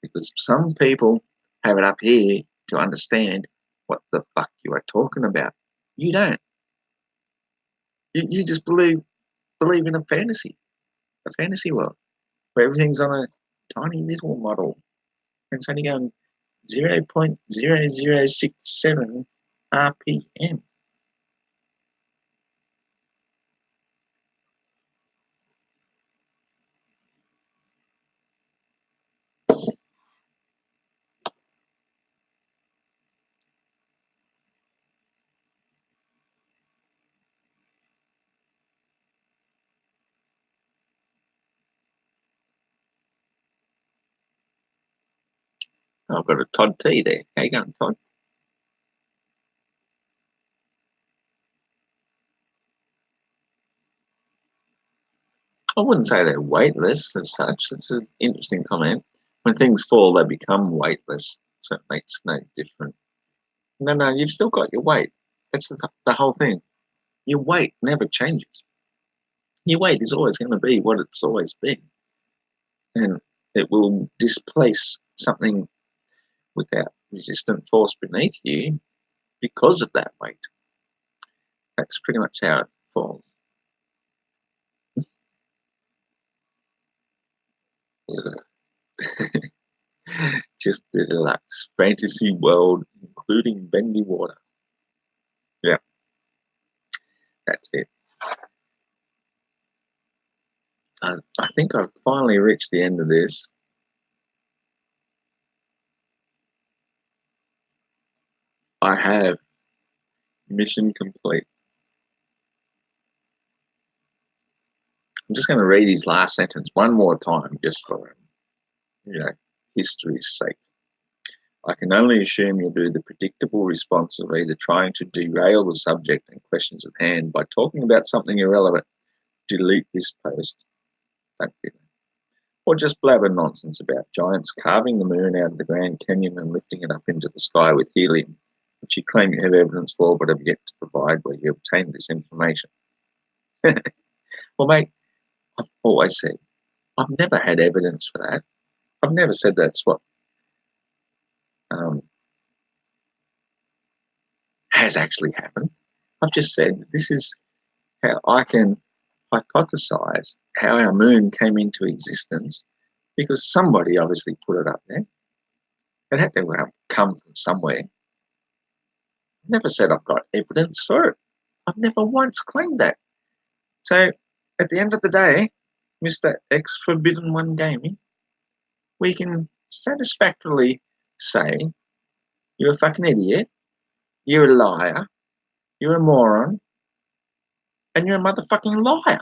Because some people have it up here to understand what the fuck you are talking about. You don't. You just believe in a fantasy world where everything's on a tiny little model and it's only going 0.0067 RPM. I've got a Todd T there. How you going, Todd? I wouldn't say they're weightless as such. It's an interesting comment. When things fall, they become weightless, so it makes no difference. No, you've still got your weight. That's the whole thing. Your weight never changes. Your weight is always going to be what it's always been. And it will displace something without resistant force beneath you because of that weight. That's pretty much how it falls. Just the deluxe fantasy world, including bendy water. Yeah, that's it. I think I've finally reached the end of this. I have. Mission complete. I'm just going to read his last sentence one more time, just for history's sake. I can only assume you'll do the predictable response of either trying to derail the subject and questions at hand by talking about something irrelevant. Delete this post. Don't do that. Or just blabber nonsense about giants carving the moon out of the Grand Canyon and lifting it up into the sky with helium, which you claim you have evidence for but have yet to provide where you obtained this information. Well, mate, I've always said, I've never had evidence for that. I've never said that's what has actually happened. I've just said this is how I can hypothesize how our moon came into existence because somebody obviously put it up there. It had to come from somewhere. Never said I've got evidence for it. I've never once claimed that. So at the end of the day, Mr. X Forbidden One Gaming, we can satisfactorily say you're a fucking idiot, you're a liar, you're a moron, and you're a motherfucking liar.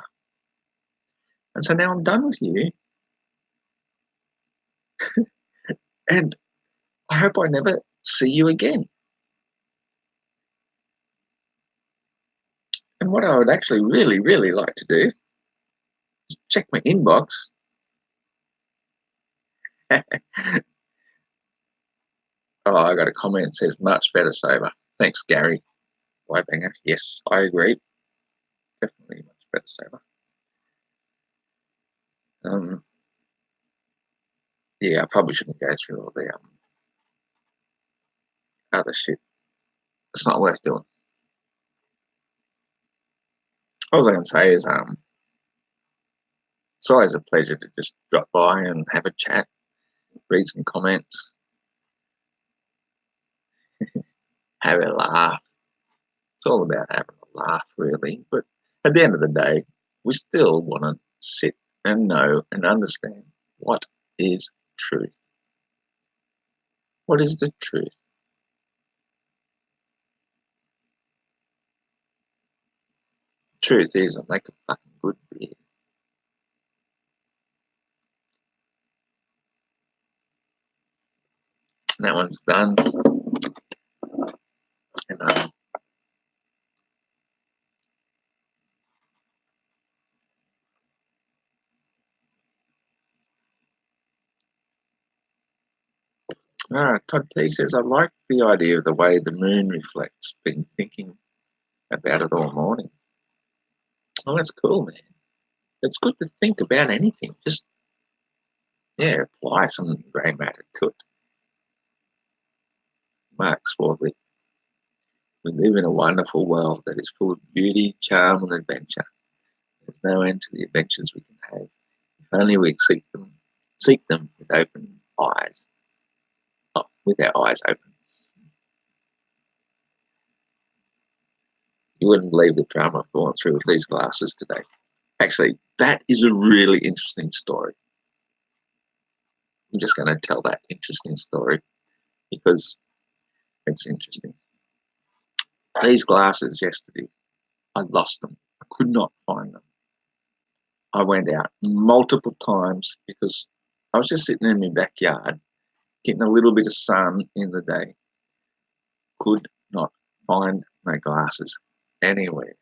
And so now I'm done with you. And I hope I never see you again. And what I would actually really, really like to do is check my inbox. Oh, I got a comment that says much better saver. Thanks, Gary. Whitebanger. Yes, I agree. Definitely much better saver. Yeah, I probably shouldn't go through all the other shit. It's not worth doing. All I was going to say is it's always a pleasure to just drop by and have a chat, read some comments, have a laugh. It's all about having a laugh, really. But at the end of the day, we still want to sit and know and understand what is truth. What is the truth? Truth is, I make a fucking good beer. And that one's done. And Todd T says, I like the idea of the way the moon reflects. Been thinking about it all morning. Oh, that's cool, man. It's good to think about anything. Just, yeah, apply some grey matter to it. Mark Swartley. We live in a wonderful world that is full of beauty, charm, and adventure. There's no end to the adventures we can have. If only we seek them with open eyes. Oh, with our eyes open. You wouldn't believe the drama I've gone through with these glasses today. Actually, that is a really interesting story. I'm just going to tell that interesting story because it's interesting. These glasses yesterday, I lost them. I could not find them. I went out multiple times because I was just sitting in my backyard getting a little bit of sun in the day. Could not find my glasses anywhere.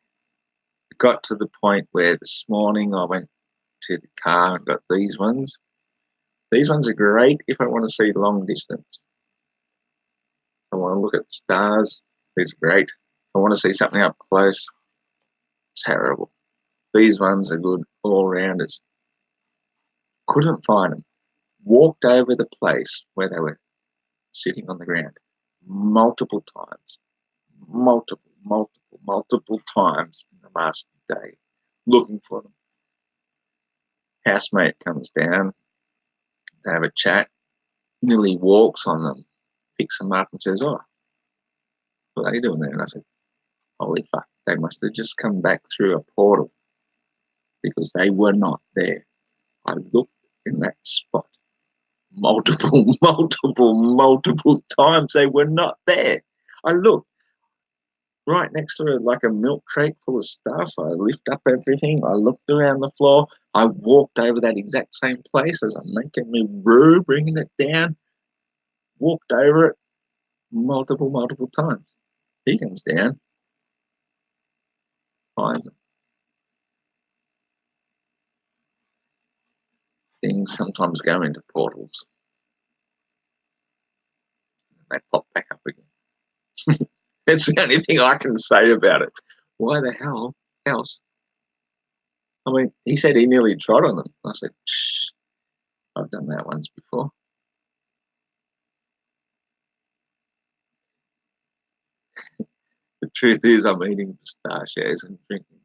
It got to the point where this morning I went to the car and got these ones. These ones are great if I want to see long distance. I want to look at the stars. These are great. I want to see something up close. Terrible. These ones are good all-rounders. Couldn't find them. Walked over the place where they were sitting on the ground multiple times. Multiple times in the last day looking for them. Housemate comes down. They have a chat. Nearly walks on them. Picks them up and says, oh, what are you doing there? And I said, holy fuck, they must have just come back through a portal because they were not there. I looked in that spot multiple times. They were not there. I looked right next to it like a milk crate full of stuff. I lift up everything. I looked around the floor. I walked over that exact same place as I'm making my brew, bringing it down. Walked over it multiple times. He comes down, finds them. things sometimes go into portals. They pop back up again. It's the only thing I can say about it. Why the hell else? I mean, he said he nearly trod on them. I said, shh, I've done that once before. The truth is, I'm eating pistachios and drinking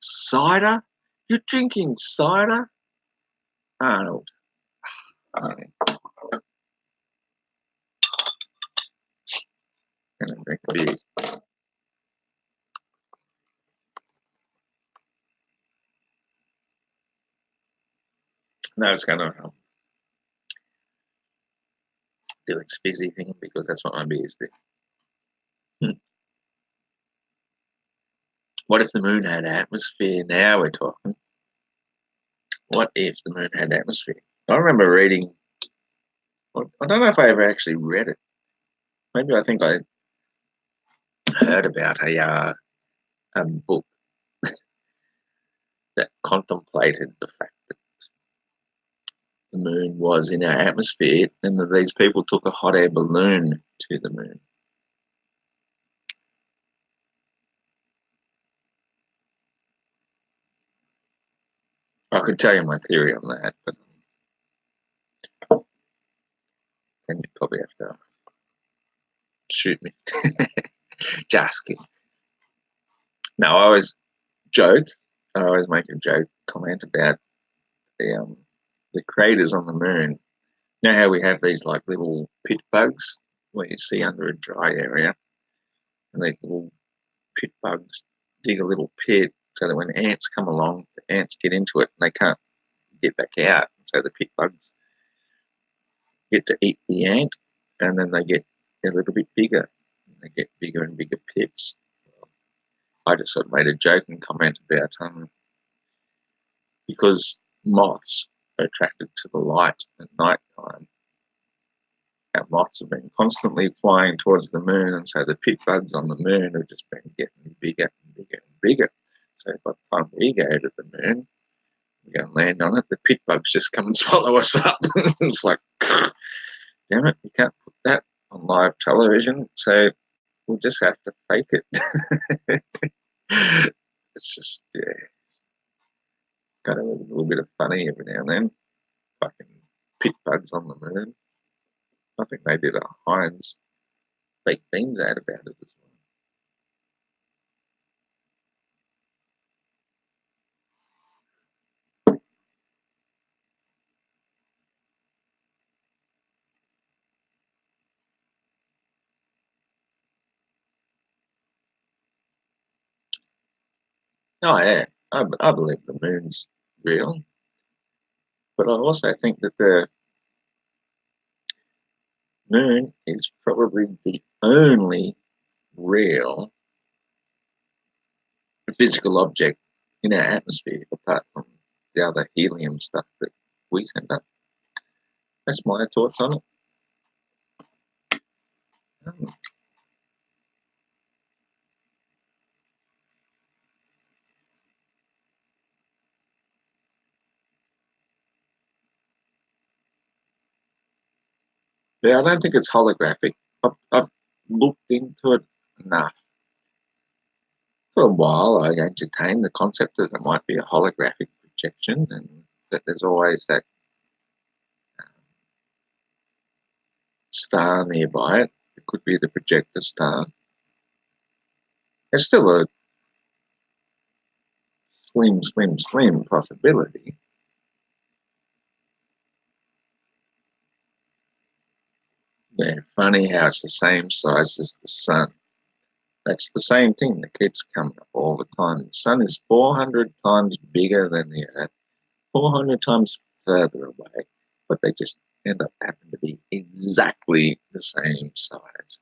cider. You're drinking cider, Arnold. I'm gonna drink beer. No, it's gonna do its fizzy thing because that's what my beers do. What if the moon had atmosphere? Now we're talking. What if the moon had atmosphere? I remember reading. I don't know if I ever actually read it. Maybe I think I heard about a book that contemplated the fact that the moon was in our atmosphere and that these people took a hot air balloon to the moon. I could tell you my theory on that, but then you'd probably have to shoot me. Just kidding. No, I always joke. I always make a joke comment about the craters on the moon. You know how we have these like little pit bugs where you see under a dry area, and these little pit bugs dig a little pit so that when ants come along, the ants get into it and they can't get back out. So the pit bugs get to eat the ant, and then they get a little bit bigger. They get bigger and bigger pits. I just sort of made a joke and comment about because moths are attracted to the light at night time. Our moths have been constantly flying towards the moon, and so the pit bugs on the moon have just been getting bigger and bigger and bigger. So by the time we go to the moon, we go and land on it, the pit bugs just come and swallow us up. It's like, damn it, we can't put that on live television, so we'll just have to fake it. It's just, yeah, got a little bit of funny every now and then. Fucking pit bugs on the moon. I think they did a Heinz baked beans ad about it as well. Oh yeah, I believe the moon's real, but I also think that the moon is probably the only real physical object in our atmosphere, apart from the other helium stuff that we send up. That's my thoughts on it. Yeah, I don't think it's holographic. I've looked into it enough. For a while, I entertained the concept that it might be a holographic projection and that there's always that star nearby it. It could be the projector star. It's still a slim possibility. Yeah, funny how it's the same size as the sun. That's the same thing that keeps coming up all the time. The sun is 400 times bigger than the Earth, 400 times further away, but they just end up having to be exactly the same size.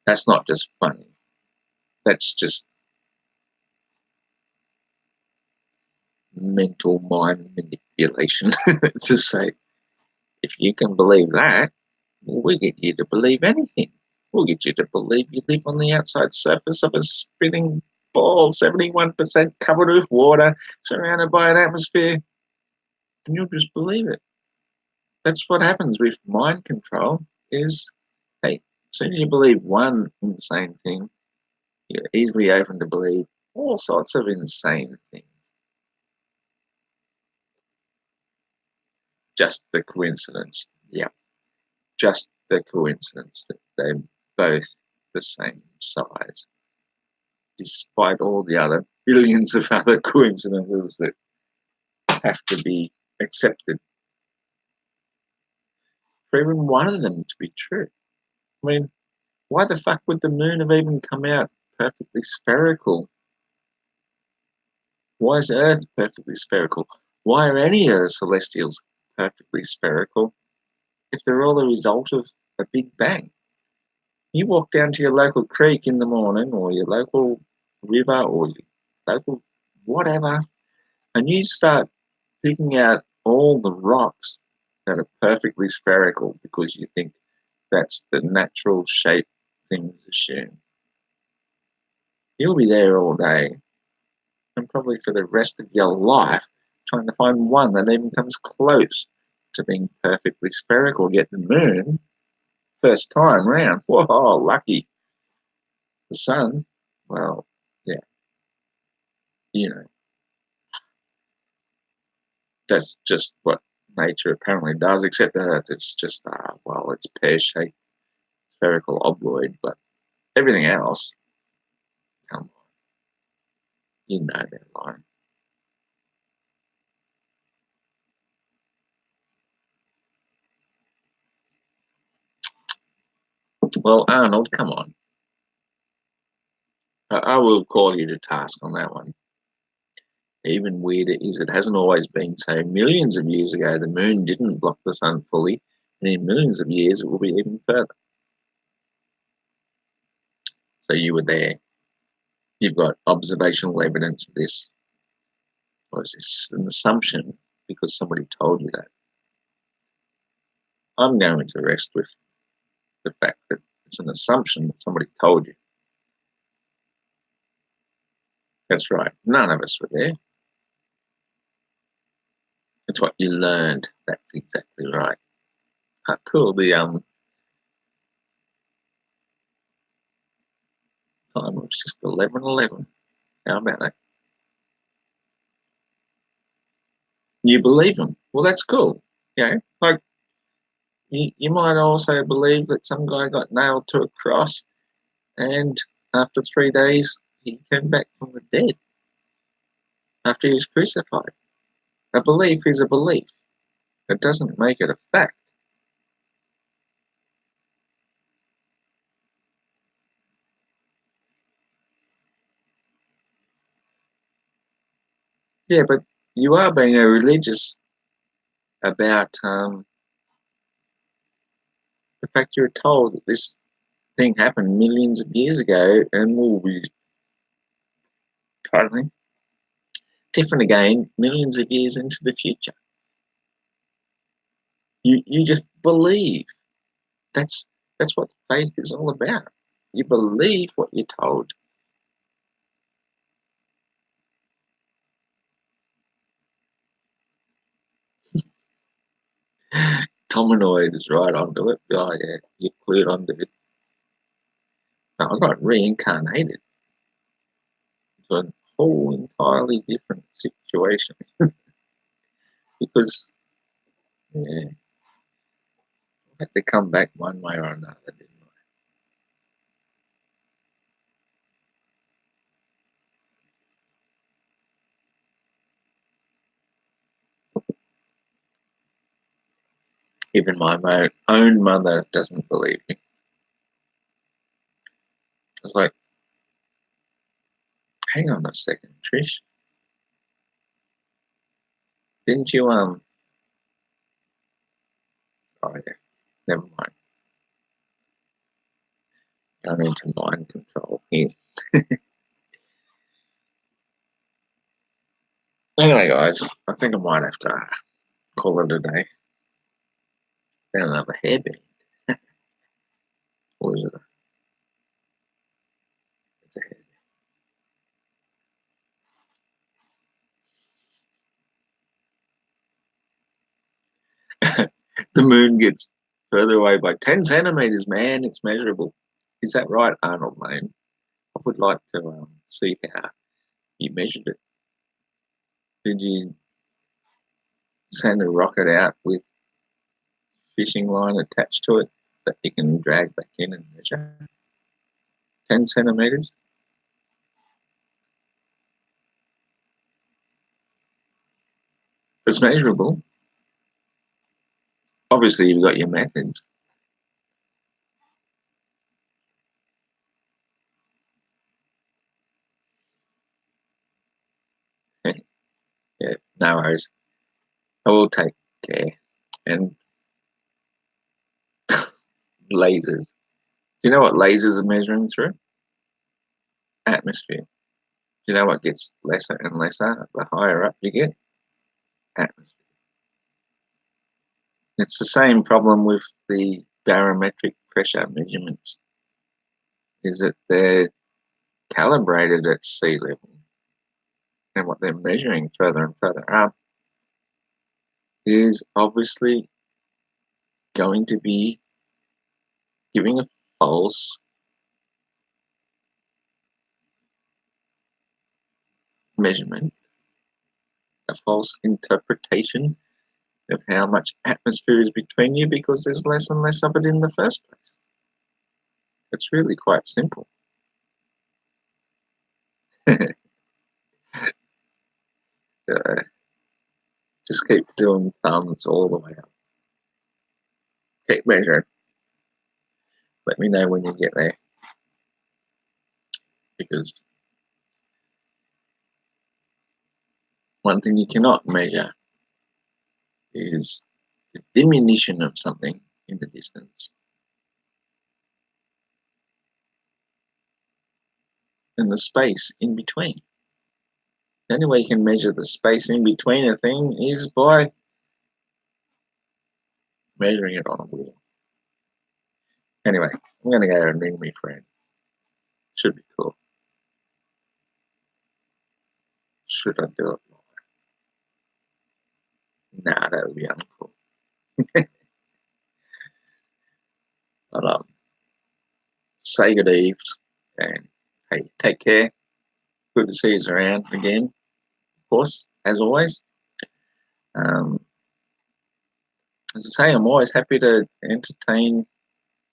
That's not just funny. That's just mental mind manipulation to say, if you can believe that, we get you to believe anything. We'll get you to believe you live on the outside surface of a spinning ball, 71% covered with water, surrounded by an atmosphere. and you'll just believe it. That's what happens with mind control is, hey, as soon as you believe one insane thing, you're easily open to believe all sorts of insane things. Just the coincidence. Yeah, just the coincidence that they're both the same size, despite all the other billions of other coincidences that have to be accepted for even one of them to be true. I mean, why the fuck would the moon have even come out perfectly spherical? Why is Earth perfectly spherical? Why are any of the celestials perfectly spherical if they're all the result of a big bang? You walk down to your local creek in the morning or your local river or your local whatever, and you start picking out all the rocks that are perfectly spherical because you think that's the natural shape things assume. You'll be there all day and probably for the rest of your life trying to find one that even comes close to being perfectly spherical. Yet the moon, first time round, whoa, lucky. The sun, well, yeah, you know, that's just what nature apparently does, except Earth, it's just, well, it's pear-shaped, spherical ovoid, but everything else, come on, you know they're lying. Well, Arnold, come on. I will call you to task on that one. Even weirder is it hasn't always been so. Millions of years ago, the moon didn't block the sun fully, and in millions of years, it will be even further. So you were there. You've got observational evidence of this, or is this just an assumption because somebody told you that? I'm going to rest with the fact that it's an assumption that somebody told you. That's right. None of us were there. It's what you learned. That's exactly right. Cool. The time was just 11:11. How about that? You believe them. Well, that's cool. You know, like you might also believe that some guy got nailed to a cross and after 3 days he came back from the dead after he was crucified. A belief is a belief. It doesn't make it a fact. Yeah, but you are being a religious about the fact you're told that this thing happened millions of years ago and will be, pardon me, different again millions of years into the future. You just believe. That's that's what faith is all about. You believe what you're told. Tominoid is right onto it. Oh yeah, you clued onto it. No, I got reincarnated to a whole entirely different situation because yeah, I had to come back one way or another, didn't I? Even my own mother doesn't believe me. I was like, hang on a second, Trish. Didn't you oh yeah, never mind. Going into mind control here. Anyway, guys, I think I might have to call it a day. Found another hairband. Or is it it's a hair? The moon gets further away by 10 centimeters, man. It's measurable. Is that right, Arnold Lane? I would like to see how you measured it. Did you send a rocket out with fishing line attached to it that you can drag back in and measure? 10 centimeters? It's measurable. Obviously, you've got your methods. Yeah, no worries. I will take care. And lasers. Do you know what lasers are measuring through? Atmosphere. Do you know what gets lesser and lesser the higher up you get? Atmosphere. It's the same problem with the barometric pressure measurements, is that they're calibrated at sea level, and what they're measuring further and further up is obviously going to be giving a false measurement, a false interpretation of how much atmosphere is between you, because there's less and less of it in the first place. It's really quite simple. Just keep doing thumbs all the way up. Keep measuring. Let me know when you get there, because one thing you cannot measure is the diminution of something in the distance, and the space in between. The only way you can measure the space in between a thing is by measuring it on a wheel. Anyway, I'm going to go and ring my friend. Should be cool. Should I do it? Nah, that would be uncool. But say good eves, and hey, take care. Good to see you around again. Of course, as always. Um, as I say, I'm always happy to entertain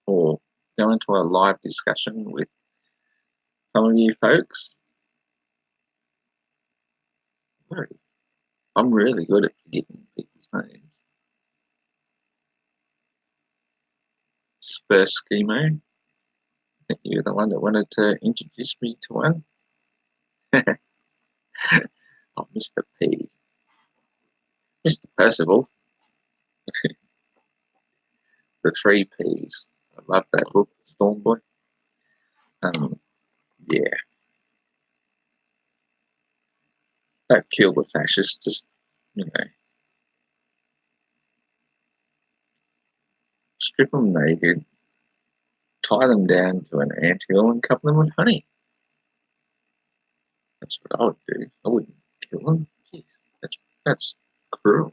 or go into a live discussion with some of you folks. I'm really good at forgetting people's names. Spur Schemo, I think you're the one that wanted to introduce me to one. Oh, Mr. P. Mr. Percival. The Three Ps. I love that book, Stormboy. Yeah. Don't kill the fascists, just, strip them naked, tie them down to an anthill and cover them with honey. That's what I would do. I wouldn't kill them. Jeez, that's cruel.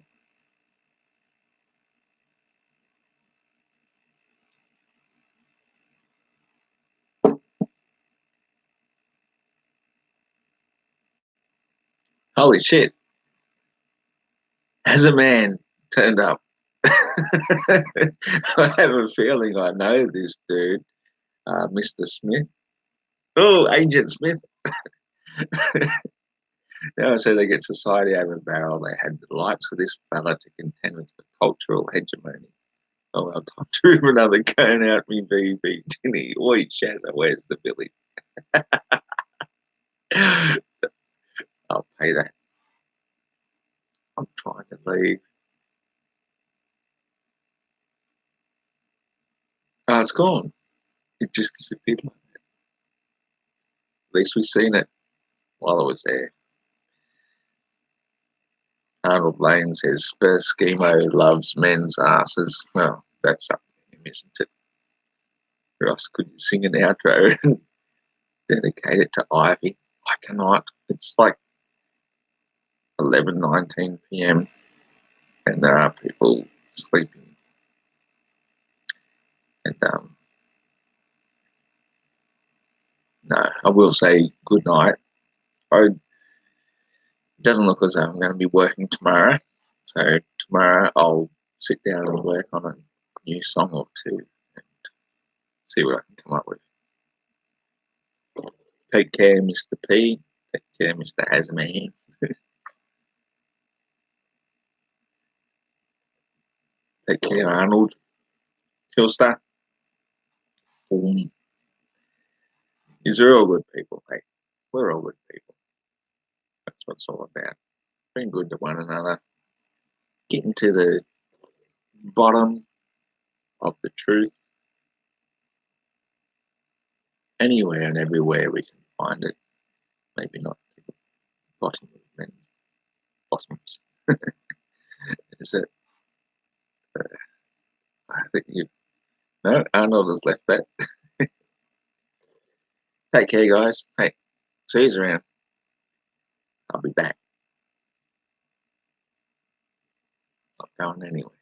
Holy shit. Has a man turned up? I have a feeling I know this dude, Mr. Smith. Oh, Agent Smith. Now I say they get society over a barrel. They had the likes of this fella to contend with the cultural hegemony. Oh, I'll time to rip another cone out me BB tinny. Oi, Shazza, where's the Billy? I'll pay that. I'm trying to leave. Oh, it's gone. It just disappeared like that. At least we've seen it while I was there. Arnold Lane says, Spur Schemo loves men's asses. Well, that's up to him, isn't it? Or else could you sing an outro and dedicate it to Ivy? I cannot. It's like 11:19 p.m. and there are people sleeping And no, I will say good night. It doesn't look as though I'm going to be working tomorrow. So tomorrow I'll sit down and work on a new song or two and see what I can come up with. Take care, Mr. P. Take care, Mr. Hazman. Take care, Arnold. Killstar. Boom. These are all good people, hey. We're all good people. That's what it's all about. Being good to one another. Getting to the bottom of the truth. Anywhere and everywhere we can find it. Maybe not to the bottom of men's bottoms. Is it? I think you. No, Arnold has left that. Take care, guys. Hey, see you around. I'll be back. Not going anywhere.